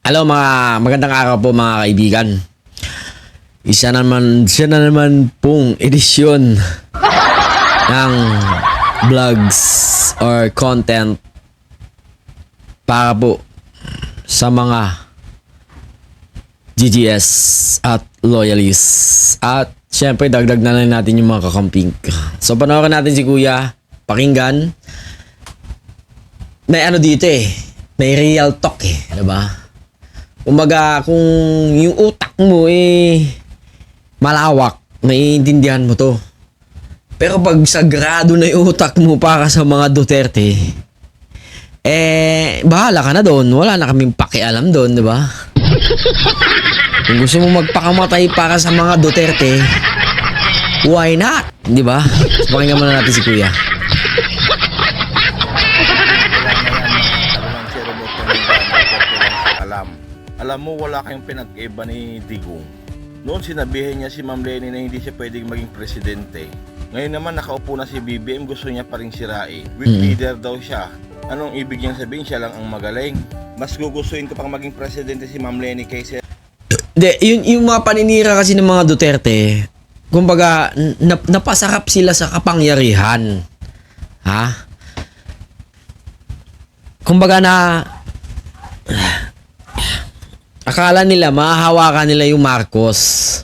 Hello mga magandang araw po mga kaibigan. Isa na naman pong edisyon ng vlogs or content para po sa mga GGS at loyalists. At syempre dagdag na lang natin yung mga kakamping. So panoorin natin si Kuya, pakinggan. May ano dito may real talk diba? Kumbaga, kung yung utak mo malawak, naiintindihan mo to. Pero pag sagrado na yung utak mo para sa mga Duterte, bahala ka na doon. Wala na kaming pakialam doon, di ba? Kung gusto mo magpakamatay para sa mga Duterte, why not? Di ba? So, pakinggan muna natin si Kuya. Alam mo, wala kayong pinag-iba ni Digong. Noon sinabihin niya si Ma'am Leni na hindi siya pwedeng maging presidente. Ngayon naman nakaupo na si BBM, gusto niya pa rin sirain. Weak leader daw siya. Anong ibig niyang sabihin? Siya lang ang magaling. Mas gugustuhin ko pang maging presidente si Ma'am Leni kaysa... Yung mga paninira kasi ng mga Duterte, kumbaga, napasarap sila sa kapangyarihan. Ha? Kumbaga akala nila mahahawakan nila yung Marcos.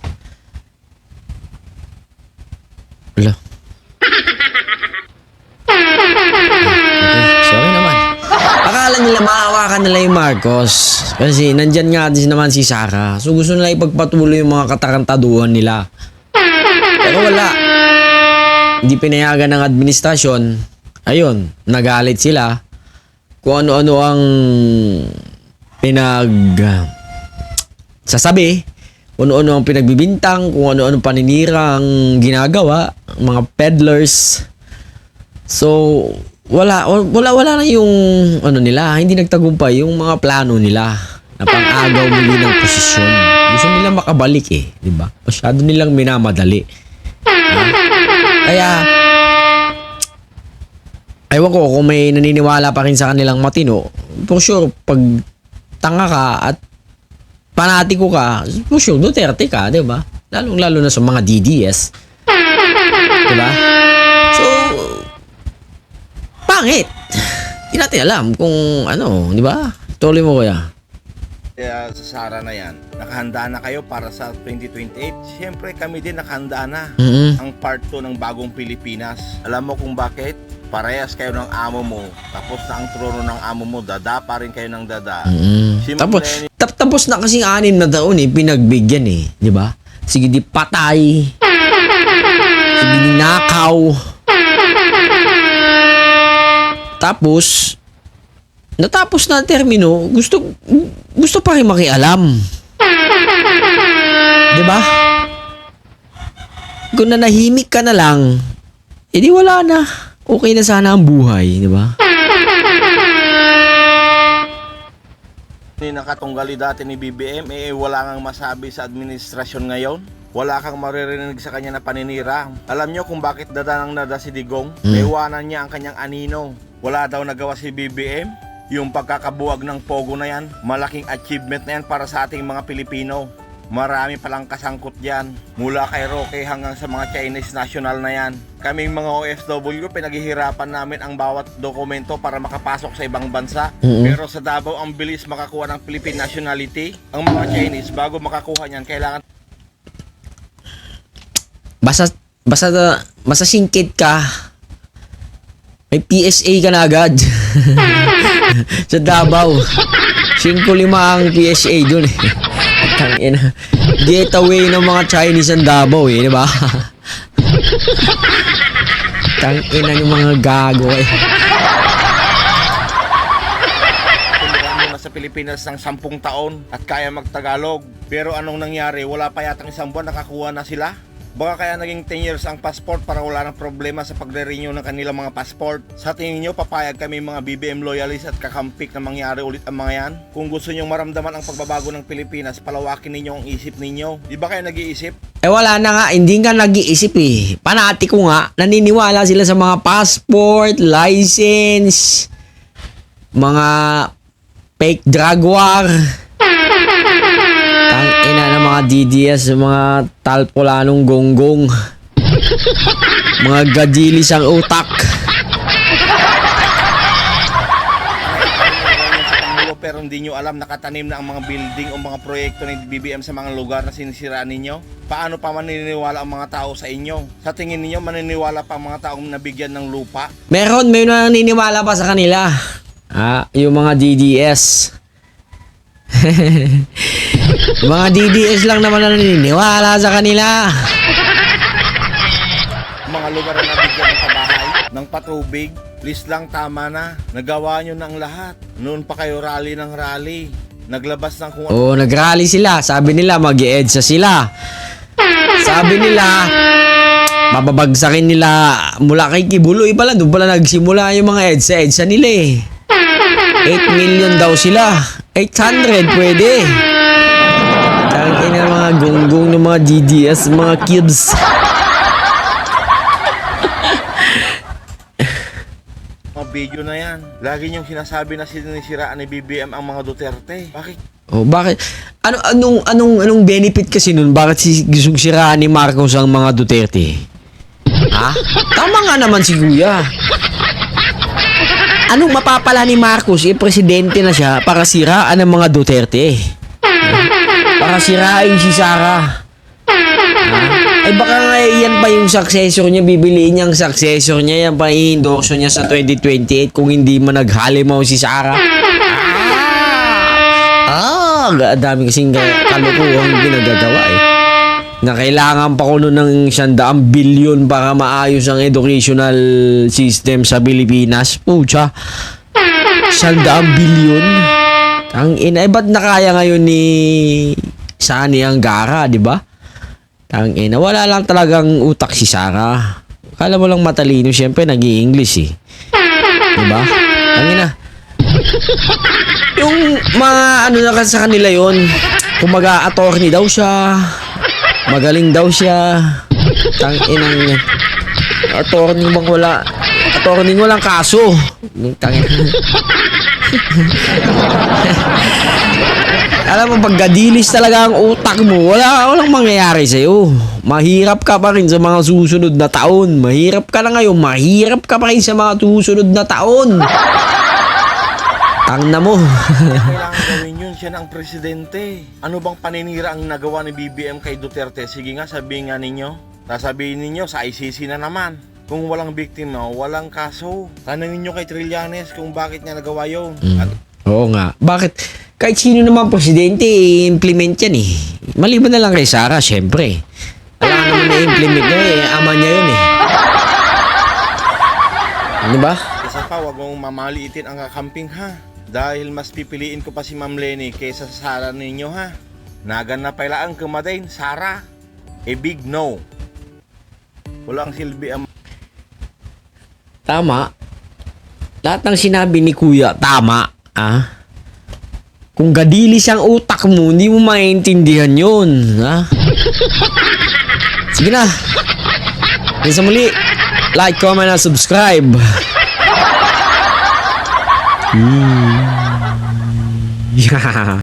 Wala. Okay, sorry naman. Akala nila mahahawakan nila yung Marcos. Kasi nandyan nga din naman si Sara. So gusto nila ipagpatuloy yung mga katarantaduhan nila. Pero wala. Hindi pinayagan ng administrasyon. Ayun, nagalit sila. Kung ano-ano ang sasabi, kung ano-ano ang pinagbibintang, kung ano-ano paninira ang ginagawa, mga peddlers. So, wala na yung ano nila, hindi nagtagumpay yung mga plano nila na pang-agaw muli ng posisyon. Gusto nila makabalik di ba? Masyado nilang minamadali. Kaya, ewan ko kung may naniniwala pa rin sa kanilang matino, for sure, pag tanga ka at panatiko ka, for sure, Duterte ka, di ba? Lalong-lalo na sa mga DDS. Di ba? So, pangit. Hindi natin alam kung ano, di ba? Tuloy mo Kuya. Kaya sa Sara na yan, nakahanda na kayo para sa 2028. Siyempre kami din nakahanda na. Ang part 2 ng bagong Pilipinas. Alam mo kung bakit? Parehas kayo ng amo mo. Tapos na ang trono ng amo mo, dada pa rin kayo ng dada. Si Tapos na kasing 6 na taon pinagbigyan di ba? Sige di patay. Sige di nakaw. Tapos natapos na ang termino, gusto pa rin makialam. Di ba? Kung nanahimik ka na lang, edi wala na. Okay na sana ang buhay, di ba? Ni nakatunggali dati ni BBM, wala kang masabi sa administrasyon ngayon. Wala kang maririnig sa kanya na paninira. Alam nyo kung bakit dadanang nada si Digong? Naiwanan niya ang kanyang anino. Wala daw nagawa si BBM. Yung pagkakabuwag ng Pogo na yan, malaking achievement na yan para sa ating mga Pilipino. Marami palang kasangkot dyan. Mula kay Roque hanggang sa mga Chinese national na yan. Kaming mga OFW, pinaghihirapan namin ang bawat dokumento para makapasok sa ibang bansa. Pero sa Davao, ang bilis makakuha ng Philippine nationality. Ang mga Chinese, bago makakuha niyan, kailangan... Basta singkit ka, may PSA ka na agad. Sa Davao. 5-5 ang PSA dun Tangina. Getaway ng mga Chinese ang Davao di ba? Tangina yung mga gago sa Pilipinas ng 10 taon at kaya magtagalog. Pero anong nangyari? Wala pa yatang 1 buwan nakakuha na sila. Baka kaya naging 10 years ang passport para wala ng problema sa pagre-renew ng kanilang mga passport. Sa tingin nyo, papayag kami mga BBM loyalists at kakampik na mangyari ulit ang mga yan? Kung gusto nyong maramdaman ang pagbabago ng Pilipinas, palawakin ninyo ang isip ninyo. Di ba kayo nag-iisip? Wala na nga, hindi nga nag-iisip Panati ko nga, naniniwala sila sa mga passport, license, mga fake drug war. Ang ina ng mga DDS, mga talpolanong gonggong. Mga gadilis ang utak. Pero hindi nyo alam, nakatanim na ang mga building o mga proyekto ni BBM sa mga lugar na sinisiraan ninyo. Paano pa maniniwala ang mga tao sa inyo? Sa tingin ninyo, maniniwala pa ang mga taong nabigyan ng lupa? May naniniwala pa sa kanila. Yung mga DDS. Mga DDS lang naman na naniniwala sa kanila. Mga lugar na nabigyan ng pabahay, ng patubig, please lang, tama na. Nagawa nyo ng lahat. Noon pa kayo rally ng rally. Naglabas ng kung Oo, nag-rally sila. Sabi nila, mag-EDSA sila. Sabi nila, mababagsakin nila mula kay Kibuloy pala. Doon pala nagsimula yung mga EDSA nila eh. 8 million daw sila. 800 pwede. Tangin na mga gonggong ng mga DDS, mga kids. video na yan. Lagi niyong sinasabi na sinisiraan ni BBM ang mga Duterte. Bakit? Oh, bakit? Anong benefit kasi nun? Bakit gustong siraan ni Marcos ang mga Duterte? Ha? Tama nga naman si Kuya. Anong mapapala ni Marcos? Presidente na siya para siraan ang mga Duterte. Para sirain si Sara. Ay baka nga yan pa yung successor niya, bibiliin niya ang successor niya, yan pa i-endorso niya sa 2028 kung hindi man naghalimaw si Sara. Dami kasing kalukuhan ginagagawa eh. Na kailangan pa ko nun ng 100 bilyon para maayos ang educational system sa Pilipinas. Pucha, 100 bilyon? Ang ina, ba't nakaya ngayon ni Sani Angara, di ba? Ang ina, wala lang talagang utak si Sara. Kala mo lang matalino, siyempre nag-i-English eh. Diba? Ang ina. Yung mga ano na sa kanila yon, kumaga attorney daw siya, magaling daw siya. Ang inang attorney bang wala, attorney walang kaso. Tangin. Alam mo, pag gadilis talaga ang utak mo, walang mangyayari sa'yo. Mahirap ka pa rin sa mga susunod na taon. Mahirap ka na ngayon, mahirap ka pa rin sa mga susunod na taon. Tangna mo. Kailangan gawin yun, siya na ang presidente. Ano bang paninira ang nagawa ni BBM kay Duterte? Sige nga, sabihin nga ninyo. Sasabihin ninyo, sa ICC na naman. Kung walang biktima, walang kaso. Tanungin nyo kay Trillanes kung bakit niya nagawa yun. Oo nga. Bakit? Kahit sino naman presidente, i-implement yan eh. Maliban na lang kay Sara, syempre. Alam naman na-implement niya eh. Ama niya yun eh. Ano ba? Isa pa, wag mong mamaliitin ang kakamping ha. Dahil mas pipiliin ko pa si Ma'am Lenny kaysa sa Sara ninyo ha. Nagan na pala ang kumadain, Sara. A big no. Walang silbi ang... Tama. Lahat ng sinabi ni Kuya, tama. Kung gadilis ang utak mo, hindi mo maintindihan yun. Ha? Sige na. Hanggang sa muli. Like, comment, and subscribe. Yeah.